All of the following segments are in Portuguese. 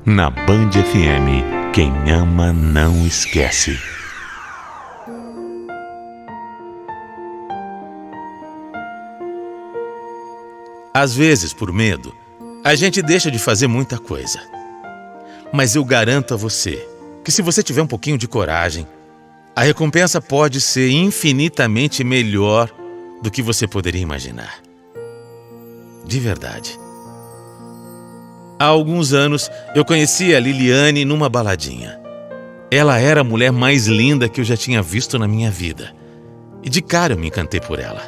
Na Band FM, quem ama não esquece. Às vezes, por medo, a gente deixa de fazer muita coisa. Mas eu garanto a você que se você tiver um pouquinho de coragem, a recompensa pode ser infinitamente melhor do que você poderia imaginar. De verdade. Há alguns anos, eu conheci a Liliane numa baladinha. Ela era a mulher mais linda que eu já tinha visto na minha vida. E de cara eu me encantei por ela.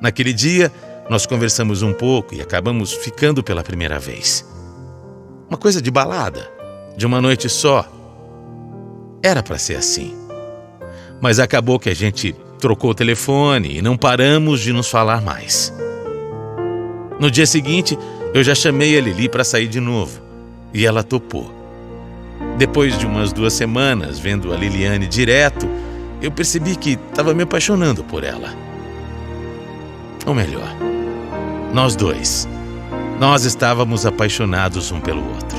Naquele dia, nós conversamos um pouco e acabamos ficando pela primeira vez. Uma coisa de balada, de uma noite só. Era para ser assim. Mas acabou que a gente trocou o telefone e não paramos de nos falar mais. No dia seguinte, eu já chamei a Lili para sair de novo. E ela topou. Depois de umas 2 semanas vendo a Liliane direto, eu percebi que estava me apaixonando por ela. Ou melhor, nós dois. Nós estávamos apaixonados um pelo outro.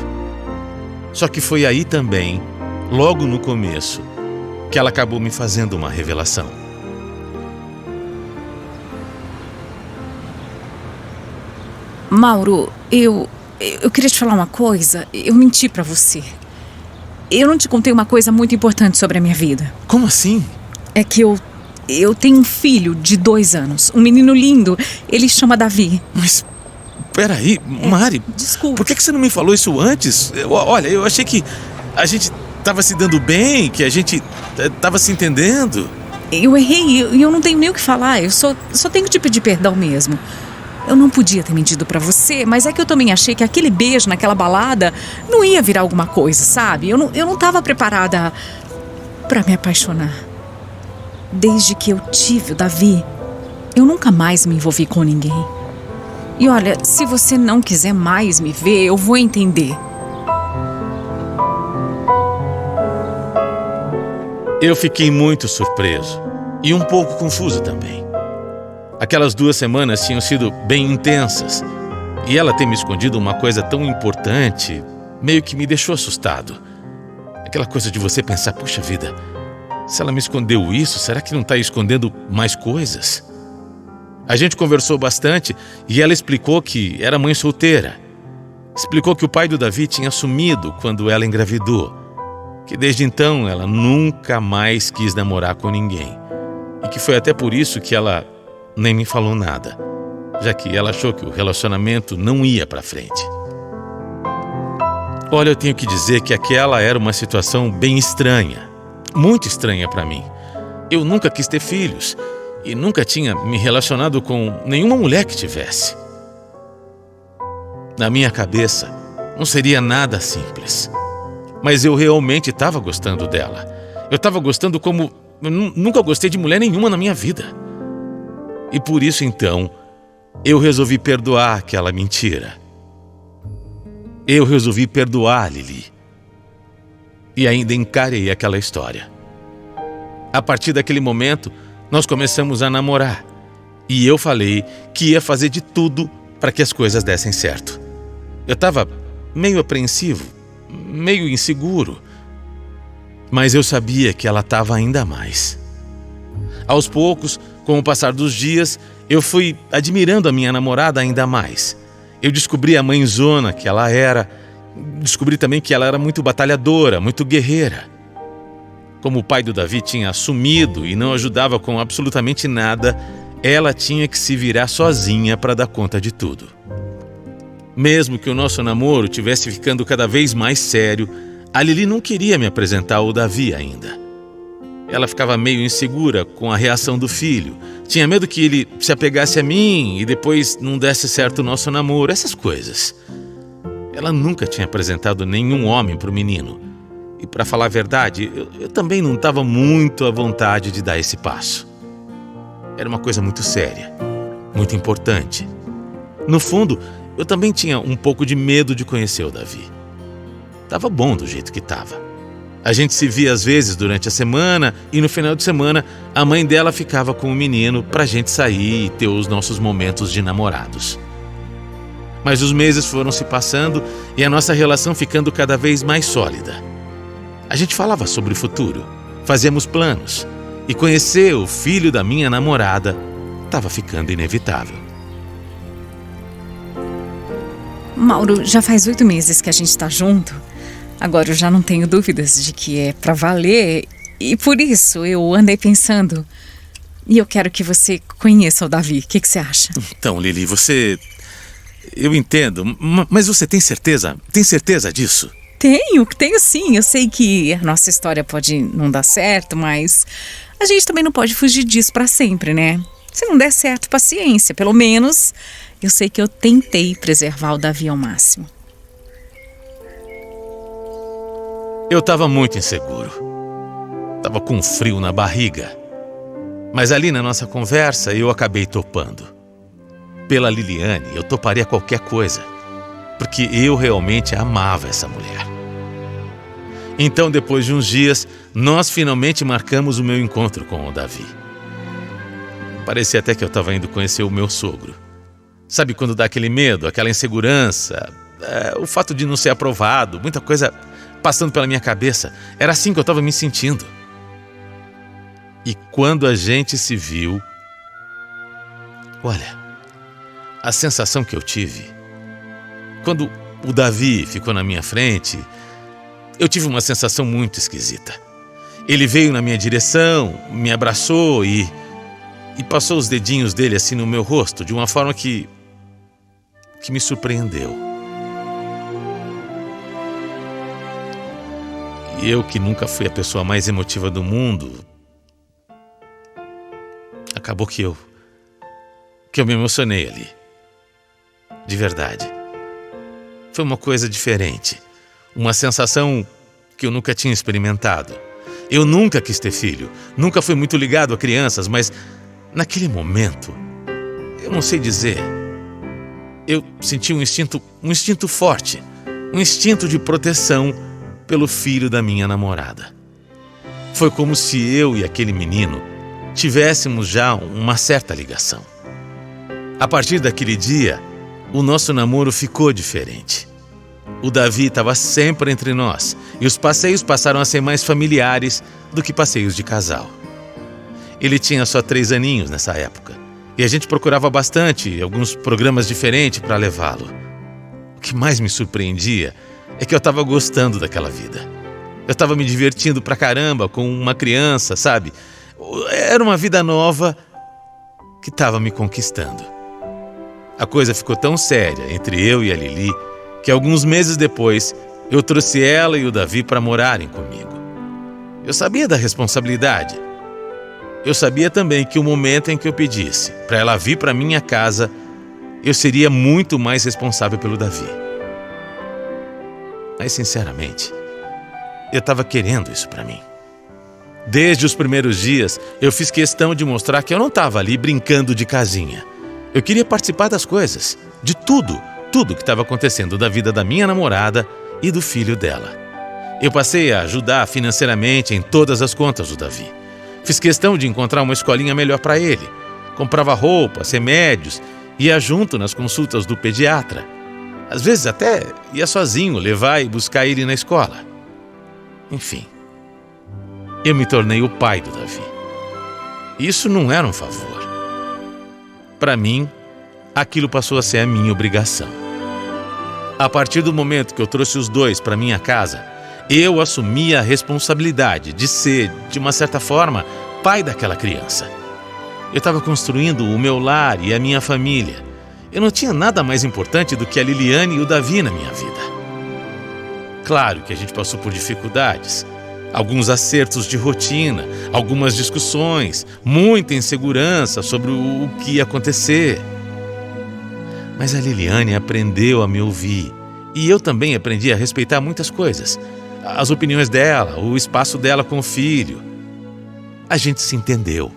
Só que foi aí também, logo no começo, que ela acabou me fazendo uma revelação. Mauro, eu queria te falar uma coisa. Eu menti pra você. Eu não te contei uma coisa muito importante sobre a minha vida. Como assim? É que eu tenho um filho de 2 anos. Um menino lindo. Ele chama Davi. Mas, peraí, Mari. Desculpa. Por que você não me falou isso antes? Olha, eu achei que a gente estava se dando bem, que a gente estava se entendendo. Eu errei e eu não tenho nem o que falar. Eu só tenho que te pedir perdão mesmo. Eu não podia ter mentido pra você, mas é que eu também achei que aquele beijo naquela balada não ia virar alguma coisa, sabe? Eu não tava preparada pra me apaixonar. Desde que eu tive o Davi, eu nunca mais me envolvi com ninguém. E olha, se você não quiser mais me ver, eu vou entender. Eu fiquei muito surpreso e um pouco confuso também. Aquelas 2 semanas tinham sido bem intensas e ela ter me escondido uma coisa tão importante meio que me deixou assustado. Aquela coisa de você pensar, puxa vida, se ela me escondeu isso, será que não está escondendo mais coisas? A gente conversou bastante e ela explicou que era mãe solteira. Explicou que o pai do Davi tinha sumido quando ela engravidou, que desde então ela nunca mais quis namorar com ninguém e que foi até por isso que ela nem me falou nada, já que ela achou que o relacionamento não ia pra frente. Olha, eu tenho que dizer que aquela era uma situação bem estranha, muito estranha pra mim. Eu nunca quis ter filhos e nunca tinha me relacionado com nenhuma mulher que tivesse. Na minha cabeça, não seria nada simples. Mas eu realmente estava gostando dela. Eu estava gostando como eu nunca gostei de mulher nenhuma na minha vida. E por isso, então, eu resolvi perdoar aquela mentira. Eu resolvi perdoar a Lili. E ainda encarei aquela história. A partir daquele momento, nós começamos a namorar. E eu falei que ia fazer de tudo para que as coisas dessem certo. Eu estava meio apreensivo, meio inseguro. Mas eu sabia que ela estava ainda mais. Aos poucos, com o passar dos dias, eu fui admirando a minha namorada ainda mais. Eu descobri a mãezona que ela era. Descobri também que ela era muito batalhadora, muito guerreira. Como o pai do Davi tinha sumido e não ajudava com absolutamente nada, ela tinha que se virar sozinha para dar conta de tudo. Mesmo que o nosso namoro tivesse ficando cada vez mais sério, a Lili não queria me apresentar ao Davi ainda. Ela ficava meio insegura com a reação do filho. Tinha medo que ele se apegasse a mim e depois não desse certo o nosso namoro, essas coisas. Ela nunca tinha apresentado nenhum homem para o menino. E para falar a verdade, eu também não estava muito à vontade de dar esse passo. Era uma coisa muito séria, muito importante. No fundo, eu também tinha um pouco de medo de conhecer o Davi. Tava bom do jeito que tava. A gente se via às vezes durante a semana e no final de semana a mãe dela ficava com o menino pra gente sair e ter os nossos momentos de namorados. Mas os meses foram se passando e a nossa relação ficando cada vez mais sólida. A gente falava sobre o futuro, fazíamos planos, e conhecer o filho da minha namorada estava ficando inevitável. Mauro, já faz 8 meses que a gente tá junto. Agora eu já não tenho dúvidas de que é pra valer. E por isso eu andei pensando. E eu quero que você conheça o Davi. O que você acha? Então, Lili, eu entendo, mas você tem certeza? Tem certeza disso? Tenho sim. Eu sei que a nossa história pode não dar certo, mas a gente também não pode fugir disso pra sempre, né? Se não der certo, paciência. Pelo menos eu sei que eu tentei preservar o Davi ao máximo. Eu estava muito inseguro. Estava com frio na barriga. Mas ali na nossa conversa eu acabei topando. Pela Liliane eu toparia qualquer coisa, porque eu realmente amava essa mulher. Então, depois de uns dias, nós finalmente marcamos o meu encontro com o Davi. Parecia até que eu estava indo conhecer o meu sogro. Sabe quando dá aquele medo, aquela insegurança, o fato de não ser aprovado, muita coisa passando pela minha cabeça. Era assim que eu estava me sentindo. E quando a gente se viu, olha, a sensação que eu tive, quando o Davi ficou na minha frente, eu tive uma sensação muito esquisita. Ele veio na minha direção, me abraçou e passou os dedinhos dele assim no meu rosto, de uma forma que me surpreendeu. E eu, que nunca fui a pessoa mais emotiva do mundo, acabou que eu me emocionei ali. De verdade. Foi uma coisa diferente. Uma sensação que eu nunca tinha experimentado. Eu nunca quis ter filho. Nunca fui muito ligado a crianças, mas naquele momento, eu não sei dizer, eu senti um instinto forte. Um instinto de proteção pelo filho da minha namorada. Foi como se eu e aquele menino tivéssemos já uma certa ligação. A partir daquele dia, o nosso namoro ficou diferente. O Davi estava sempre entre nós e os passeios passaram a ser mais familiares do que passeios de casal. Ele tinha só 3 aninhos nessa época e a gente procurava bastante alguns programas diferentes para levá-lo. O que mais me surpreendia é que eu estava gostando daquela vida. Eu estava me divertindo pra caramba com uma criança, sabe? Era uma vida nova que estava me conquistando. A coisa ficou tão séria entre eu e a Lili que alguns meses depois eu trouxe ela e o Davi para morarem comigo. Eu sabia da responsabilidade. Eu sabia também que o momento em que eu pedisse para ela vir para minha casa, eu seria muito mais responsável pelo Davi. Mas, sinceramente, eu estava querendo isso para mim. Desde os primeiros dias, eu fiz questão de mostrar que eu não estava ali brincando de casinha. Eu queria participar das coisas, de tudo que estava acontecendo da vida da minha namorada e do filho dela. Eu passei a ajudar financeiramente em todas as contas do Davi. Fiz questão de encontrar uma escolinha melhor para ele. Comprava roupas, remédios, ia junto nas consultas do pediatra. Às vezes até ia sozinho levar e buscar ele na escola. Enfim, eu me tornei o pai do Davi. Isso não era um favor. Para mim, aquilo passou a ser a minha obrigação. A partir do momento que eu trouxe os dois para minha casa, eu assumi a responsabilidade de ser, de uma certa forma, pai daquela criança. Eu estava construindo o meu lar e a minha família. Eu não tinha nada mais importante do que a Liliane e o Davi na minha vida. Claro que a gente passou por dificuldades, alguns acertos de rotina, algumas discussões, muita insegurança sobre o que ia acontecer. Mas a Liliane aprendeu a me ouvir e eu também aprendi a respeitar muitas coisas. As opiniões dela, o espaço dela com o filho. A gente se entendeu.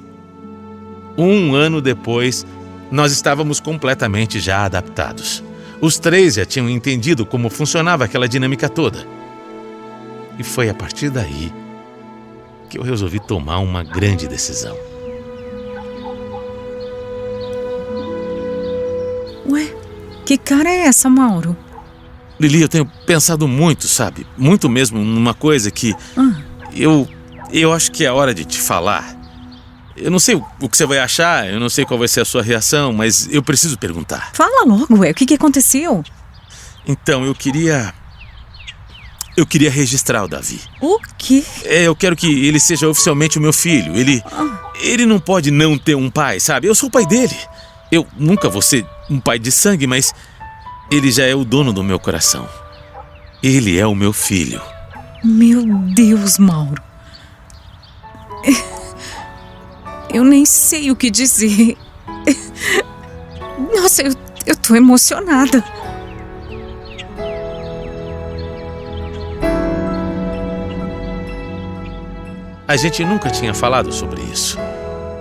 1 ano depois, nós estávamos completamente já adaptados. Os 3 já tinham entendido como funcionava aquela dinâmica toda. E foi a partir daí que eu resolvi tomar uma grande decisão. Ué, Que cara é essa, Mauro? Lili, eu tenho pensado muito, sabe? Muito mesmo, numa coisa que eu acho que é hora de te falar. Eu não sei o que você vai achar, eu não sei qual vai ser a sua reação, mas eu preciso perguntar. Fala logo, o que aconteceu? Então, eu queria registrar o Davi. O quê? Eu quero que ele seja oficialmente o meu filho. Ele não pode não ter um pai, sabe? Eu sou o pai dele. Eu nunca vou ser um pai de sangue, mas ele já é o dono do meu coração. Ele é o meu filho. Meu Deus, Mauro. Eu nem sei o que dizer. Nossa, eu tô emocionada. A gente nunca tinha falado sobre isso,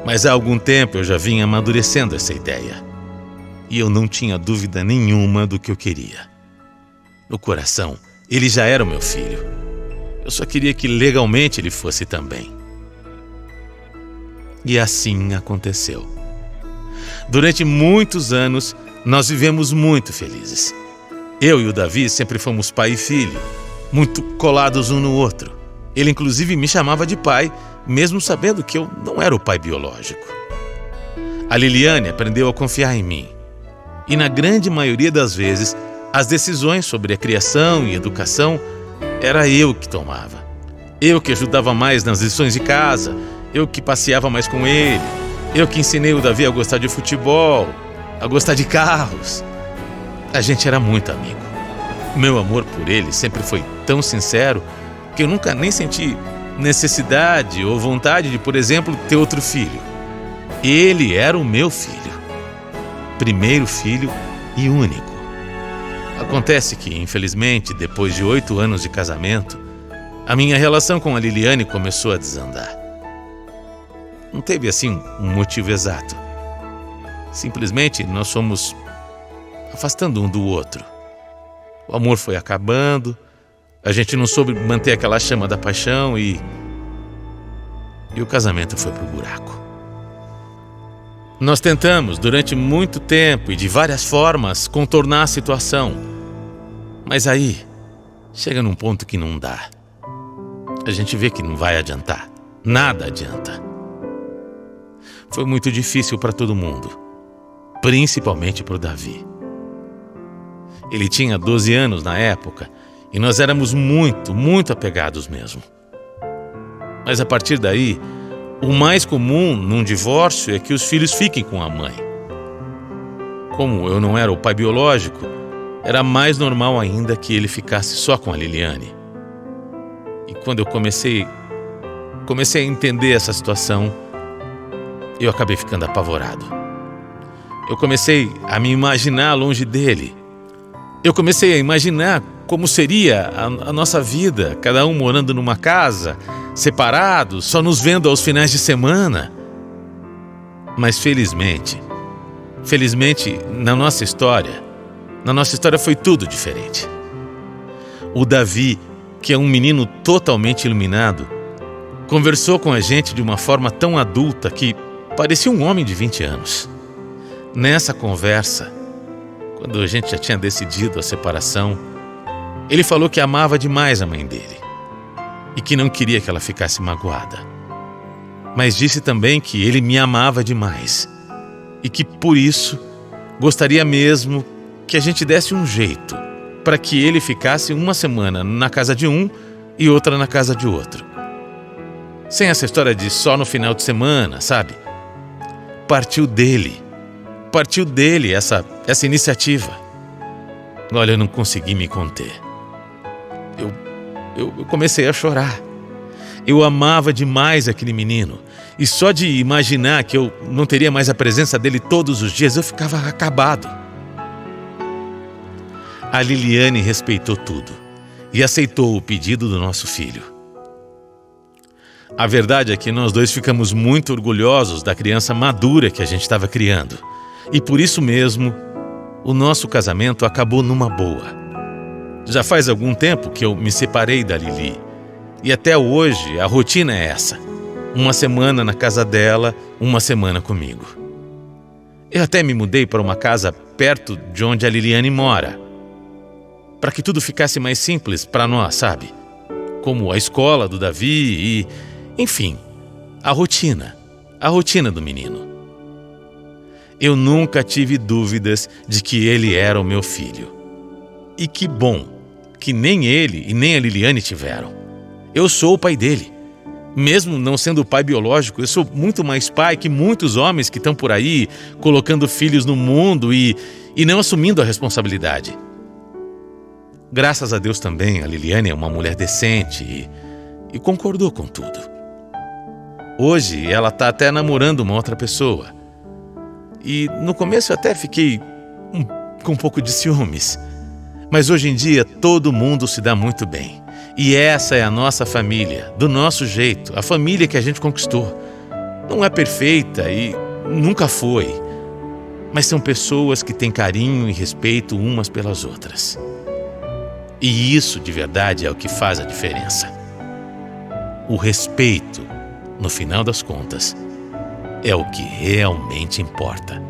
mas há algum tempo eu já vinha amadurecendo essa ideia. E eu não tinha dúvida nenhuma do que eu queria. No coração, ele já era o meu filho. Eu só queria que legalmente ele fosse também. E assim aconteceu. Durante muitos anos, nós vivemos muito felizes. Eu e o Davi sempre fomos pai e filho, muito colados um no outro. Ele inclusive me chamava de pai, mesmo sabendo que eu não era o pai biológico. A Liliane aprendeu a confiar em mim. E na grande maioria das vezes, as decisões sobre a criação e educação era eu que tomava. Eu que ajudava mais nas lições de casa, eu que passeava mais com ele, eu que ensinei o Davi a gostar de futebol, a gostar de carros. A gente era muito amigo. Meu amor por ele sempre foi tão sincero que eu nunca nem senti necessidade ou vontade de, por exemplo, ter outro filho. Ele era o meu filho. Primeiro filho e único. Acontece que, infelizmente, depois de 8 anos de casamento, a minha relação com a Liliane começou a desandar. Não teve, assim, um motivo exato. Simplesmente nós fomos afastando um do outro. O amor foi acabando, a gente não soube manter aquela chama da paixão e o casamento foi pro buraco. Nós tentamos durante muito tempo e de várias formas contornar a situação. Mas aí, chega num ponto que não dá. A gente vê que não vai adiantar. Nada adianta. Foi muito difícil para todo mundo, principalmente para o Davi. Ele tinha 12 anos na época e nós éramos muito, muito apegados mesmo. Mas a partir daí, o mais comum num divórcio é que os filhos fiquem com a mãe. Como eu não era o pai biológico, era mais normal ainda que ele ficasse só com a Liliane. E quando eu comecei a entender essa situação, eu acabei ficando apavorado. Eu comecei a me imaginar longe dele. Eu comecei a imaginar como seria a nossa vida, cada um morando numa casa, separados, só nos vendo aos finais de semana. Mas felizmente, na nossa história foi tudo diferente. O Davi, que é um menino totalmente iluminado, conversou com a gente de uma forma tão adulta que parecia um homem de 20 anos. Nessa conversa, quando a gente já tinha decidido a separação, ele falou que amava demais a mãe dele e que não queria que ela ficasse magoada. Mas disse também que ele me amava demais e que, por isso, gostaria mesmo que a gente desse um jeito para que ele ficasse uma semana na casa de um e outra na casa de outro. Sem essa história de só no final de semana, sabe? Partiu dele essa iniciativa. Olha, eu não consegui me conter. Eu comecei a chorar. Eu amava demais aquele menino. E só de imaginar que eu não teria mais a presença dele todos os dias, eu ficava acabado. A Liliane respeitou tudo e aceitou o pedido do nosso filho. A verdade é que nós dois ficamos muito orgulhosos da criança madura que a gente estava criando. E por isso mesmo, o nosso casamento acabou numa boa. Já faz algum tempo que eu me separei da Lili. E até hoje a rotina é essa. Uma semana na casa dela, uma semana comigo. Eu até me mudei para uma casa perto de onde a Liliane mora, para que tudo ficasse mais simples para nós, sabe? Como a escola do Davi e, enfim, a rotina do menino. Eu nunca tive dúvidas de que ele era o meu filho. E que bom que nem ele e nem a Liliane tiveram. Eu sou o pai dele. Mesmo não sendo o pai biológico, eu sou muito mais pai que muitos homens que estão por aí colocando filhos no mundo e não assumindo a responsabilidade. Graças a Deus também, a Liliane é uma mulher decente e concordou com tudo. Hoje ela está até namorando uma outra pessoa. E no começo eu até fiquei com um pouco de ciúmes. Mas hoje em dia todo mundo se dá muito bem. E essa é a nossa família, do nosso jeito, a família que a gente conquistou. Não é perfeita e nunca foi, mas são pessoas que têm carinho e respeito umas pelas outras. E isso, de verdade, é o que faz a diferença. O respeito, no final das contas, é o que realmente importa.